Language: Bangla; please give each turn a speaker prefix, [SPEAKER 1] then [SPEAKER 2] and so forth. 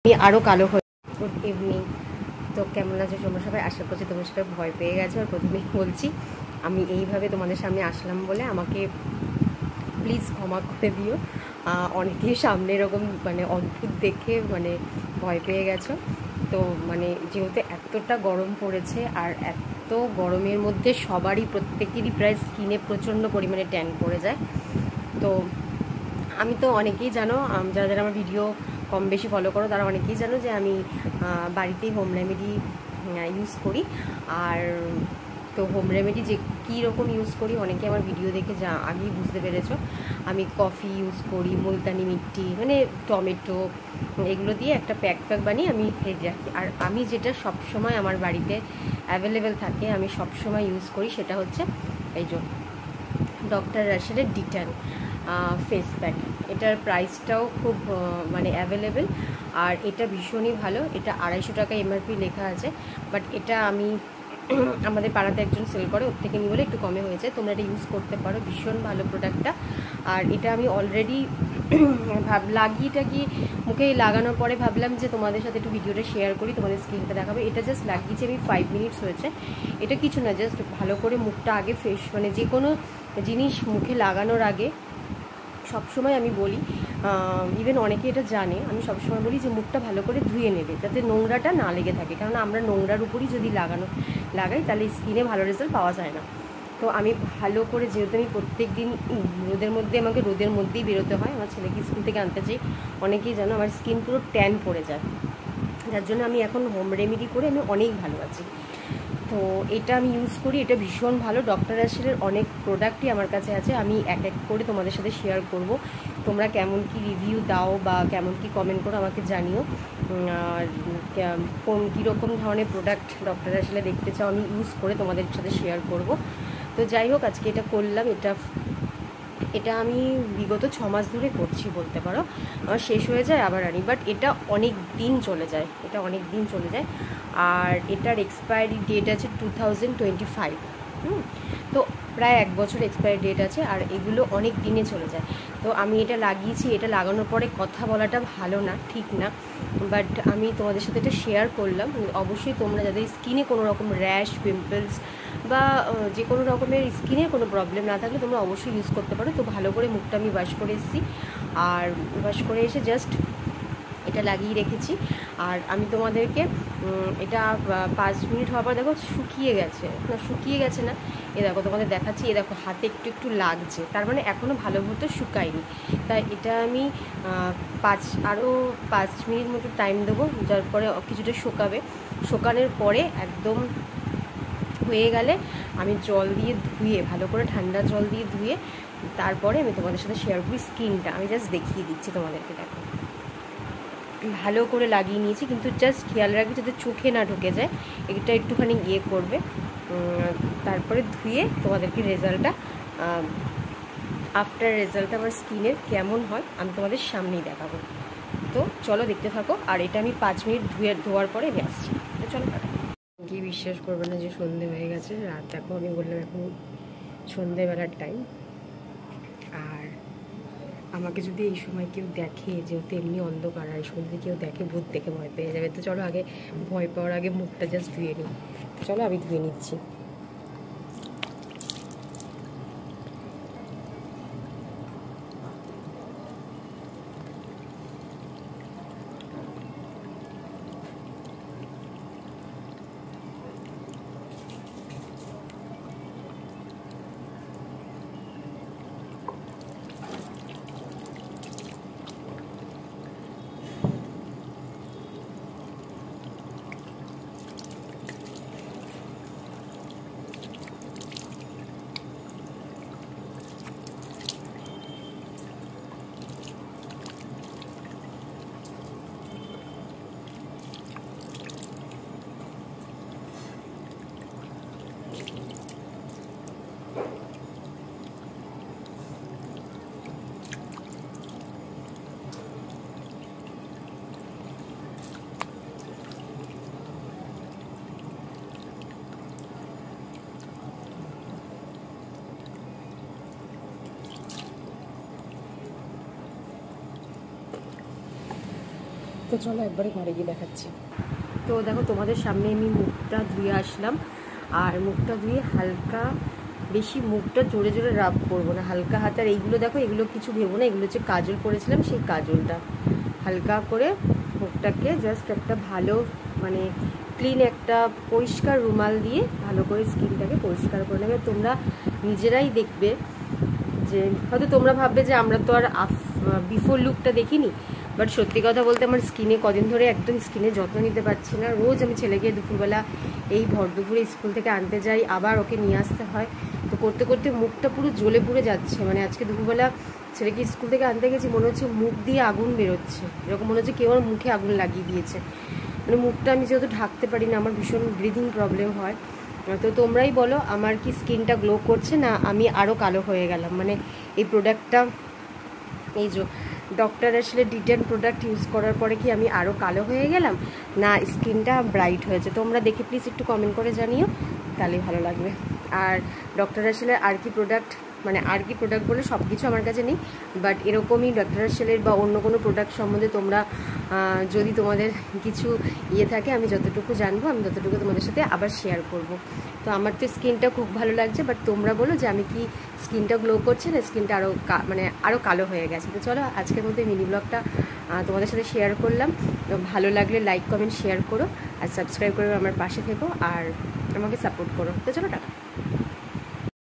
[SPEAKER 1] আমি আরও কালো হয়ে। Good evening. তো কেমন আছো তোমরা সবাই? আশা করছি তোমরা সবাই ভয় পেয়ে গেছো। আর প্রথমেই বলছি, আমি এইভাবে তোমাদের সামনে আসলাম বলে আমাকে প্লিজ ক্ষমা করে দিও। অনেকেই সামনে এরকম মানে অদ্ভুত দেখে মানে ভয় পেয়ে গেছো। তো মানে যেহেতু এতটা গরম পড়েছে, আর এত গরমের মধ্যে সবারই প্রত্যেকেরই প্রায় স্কিনে প্রচণ্ড পরিমাণে ট্যান পড়ে যায়। তো আমি তো অনেকেই জানো, যারা যারা আমার ভিডিও কম বেশি ফলো করো তারা অনেকেই জানো যে আমি বাড়িতেই হোম রেমেডি ইউজ করি। আর তো হোম রেমেডি যে কী রকম ইউজ করি অনেকে আমার ভিডিও দেখে যা আগেই বুঝতে পেরেছো। আমি কফি ইউজ করি, মুলতানি মিট্টি, মানে টমেটো, এগুলো দিয়ে একটা প্যাক বানিয়ে আমি রেডি রাখি। আর আমি যেটা সবসময় আমার বাড়িতে অ্যাভেলেবেল থাকে, আমি সবসময় ইউজ করি, সেটা হচ্ছে এই যে ডক্টর রাশেলের ডিট্যান ফেস প্যাক। এটার প্রাইসটাও খুব মানে অ্যাভেলেবেল, আর এটা ভীষণই ভালো। এটা 250 টাকা এমআরপি লেখা আছে, বাট এটা আমি আমাদের পাড়াতে একজন সেল করে, ওর থেকে নিয়ে বলে একটু কমে হয়েছে। তোমরা এটা ইউজ করতে পারো, ভীষণ ভালো প্রোডাক্টটা। আর এটা আমি অলরেডি লাগিয়েটা কি মুখে লাগানোর পরে ভাবলাম যে তোমাদের সাথে একটু ভিডিওটা শেয়ার করি, তোমাদের স্কিনটা দেখাবো। এটা জাস্ট লাগিয়েছি আমি 5 মিনিটস হয়েছে। এটা কিছু না, জাস্ট ভালো করে মুখটা আগে ফ্রেশ, মানে যে কোনো জিনিস মুখে লাগানোর আগে সবসময় আমি বলি, ইভেন অনেকে এটা জানে, আমি সবসময় বলি যে মুখটা ভালো করে ধুয়ে নেবে, যাতে নোংরাটা না লেগে থাকে। কারণ আমরা নোংরার উপরই যদি লাগাই তাহলে স্কিনে ভালো রেজাল্ট পাওয়া যায় না। তো আমি ভালো করে, যেহেতু আমি প্রত্যেক দিন আমাকে রোদের মধ্যেই বেরোতে হয়, আমার ছেলেকে স্কুল থেকে আনতে চাই, অনেকেই জানো আমার স্কিন পুরো ট্যান পড়ে যায়, যার জন্য আমি এখন হোম রেমেডি করে আমি অনেক ভালো আছি। তো এটা আমি ইউজ করি, এটা ভীষণ ভালো। ডক্টর রাশেলের অনেক প্রোডাক্টই আমার কাছে আছে, আমি এক এক করে তোমাদের সাথে শেয়ার করব। তোমরা কেমন কি রিভিউ দাও বা কেমন কি কমেন্ট করো আমাকে জানিও। আর কোন কীরকম ধরনের প্রোডাক্ট ডক্টর রাশেলে দেখতে চাও আমি ইউজ করে তোমাদের সাথে শেয়ার করব। তো যাই হোক, আজকে এটা করলাম। এটা আমি বিগত 6 মাস ধরে করছি বলতে পারো। আমার শেষ হয়ে যায় আবার আনি, বাট এটা অনেক দিন চলে যায়, আর এটার এক্সপায়ারি ডেট আছে 2025। তো প্রায় 1 বছর এক্সপায়ারি ডেট আছে, আর এগুলো অনেক দিনে চলে যায়। তো আমি এটা লাগিয়েছি, এটা লাগানোর পরে কথা বলাটা ভালো না, ঠিক না, বাট আমি তোমাদের সাথে এটা শেয়ার করলাম। অবশ্যই তোমরা যাদের স্কিনে কোনো রকম র্যাশ, পিম্পলস বা যে কোনো রকমের স্কিনের কোনো প্রবলেম না থাকলে তোমরা অবশ্যই ইউজ করতে পারো। তো ভালো করে মুখটা আমি ওয়াশ করে এসেছি, আর ওয়াশ করে এসে জাস্ট এটা লাগিয়ে রেখেছি। আর আমি তোমাদেরকে এটা 5 মিনিট হওয়ার পর দেখো শুকিয়ে গেছে না, এ দেখো তোমাদের দেখাচ্ছি, এ দেখো হাতে একটু একটু লাগছে, তার মানে এখনও ভালো মতো শুকায়নি। তাই এটা আমি আরও 5 মিনিট মতো টাইম দেবো, যার পরে কিছুটা শুকানোর পরে একদম হয়ে গেলে আমি জল দিয়ে ধুয়ে, ভালো করে ঠান্ডা জল দিয়ে ধুয়ে তারপরে আমি তোমাদের সাথে শেয়ার করি স্কিনটা। আমি জাস্ট দেখিয়ে দিচ্ছি তোমাদেরকে, দেখো ভালো করে লাগিয়ে নিয়েছি, কিন্তু জাস্ট খেয়াল রাখবে যাতে চোখে না ঢুকে যায়, এটা একটুখানি করবে। তারপরে ধুয়ে তোমাদেরকে আফটার রেজাল্টটা আমার স্কিনের কেমন হয় আমি তোমাদের সামনেই দেখাবো। তো চলো দেখতে থাকো। আর এটা আমি 5 মিনিট ধোয়ার পরে আমি আসছি। তো চলো, কি বিশ্বাস করবে না যে সন্ধে হয়ে গেছে, রাত দেখো, আমি বললাম এখন সন্ধেবেলার টাইম। আর আমাকে যদি এই সময় কেউ দেখে, যেহেতু এমনি অন্ধকার, আর এই সন্ধ্যে কেউ দেখে, ভূত দেখে ভয় পেয়ে যাবে। তো চলো আগে ভয় পাওয়ার আগে মুখটা জাস্ট ধুয়ে নিই। চলো আমি ধুয়ে নিচ্ছি। চলো একবারে ঘরে গিয়ে দেখাচ্ছি। তো দেখো তোমাদের সামনে আমি মুখটা ধুয়ে আসলাম, আর মুখটা ধুয়ে হালকা, বেশি মুখটা জোরে জোরে রাব করবো না, হালকা হাতে। আর এইগুলো দেখো, এগুলো কিছু ভেবো না, এগুলো হচ্ছে কাজল করেছিলাম, সেই কাজলটা হালকা করে মুখটাকে জাস্ট একটা ভালো মানে ক্লিন একটা পরিষ্কার রুমাল দিয়ে ভালো করে স্কিনটাকে পরিষ্কার করে নেবে। তোমরা নিজেরাই দেখবে যে হয়তো তোমরা ভাববে যে আমরা তো আর বিফোর লুকটা দেখিনি, বাট সত্যি কথা বলতে আমার স্কিনে কদিন ধরে একদম স্কিনে যত্ন নিতে পারছি না। রোজ আমি ছেলেকে দুপুরবেলা এই ভর দুপুরে স্কুল থেকে আনতে যাই, আবার ওকে নিয়ে আসতে হয়, তো করতে করতে মুখটা পুরো জ্বলে পুড়ে যাচ্ছে। মানে আজকে দুপুরবেলা ছেলেকে স্কুল থেকে আনতে গেছি, মনে হচ্ছে মুখ দিয়ে আগুন বেরোচ্ছে, এরকম মনে হচ্ছে কেউ আমার মুখে আগুন লাগিয়ে দিয়েছে। মানে মুখটা আমি যেহেতু ঢাকতে পারি না, আমার ভীষণ ব্রিদিং প্রবলেম হয়। তো তোমরাই বলো আমার কি স্কিনটা গ্লো করছে না আমি আরও কালো হয়ে গেলাম। মানে এই প্রোডাক্টটা, এই যে ডক্টর আসলে ডিটেন প্রোডাক্ট ইউজ করার পরে কি আমি আরও কালো হয়ে গেলাম, না স্কিনটা ব্রাইট হয়েছে? তোমরা দেখে প্লিজ একটু কমেন্ট করে জানিও, তাহলে ভালো লাগবে। আর ডক্টর আসলে আর কি প্রোডাক্ট, মানে আর কি প্রোডাক্ট বলে সব কিছু আমার কাছে নেই, বাট এরকমই ডক্টর আসলের বা অন্য কোনো প্রোডাক্ট সম্বন্ধে তোমরা যদি তোমাদের কিছু ইয়ে থাকে, আমি যতটুকু জানবো আমি ততটুকু তোমাদের সাথে আবার শেয়ার করব। তো আমার তো স্কিনটা খুব ভালো লাগছে, বাট তোমরা বলো যে আমি কি স্কিনটা গ্লো করছে না স্কিনটা আরও মানে আরও কালো হয়ে গেছে। তো চলো আজকের মধ্যে মিনি ব্লগটা তোমাদের সাথে শেয়ার করলাম। ভালো লাগলে লাইক কমেন্ট শেয়ার করো, আর সাবস্ক্রাইব করে আমার পাশে থেকো, আর আমাকে সাপোর্ট করো। তো চলো টাটা।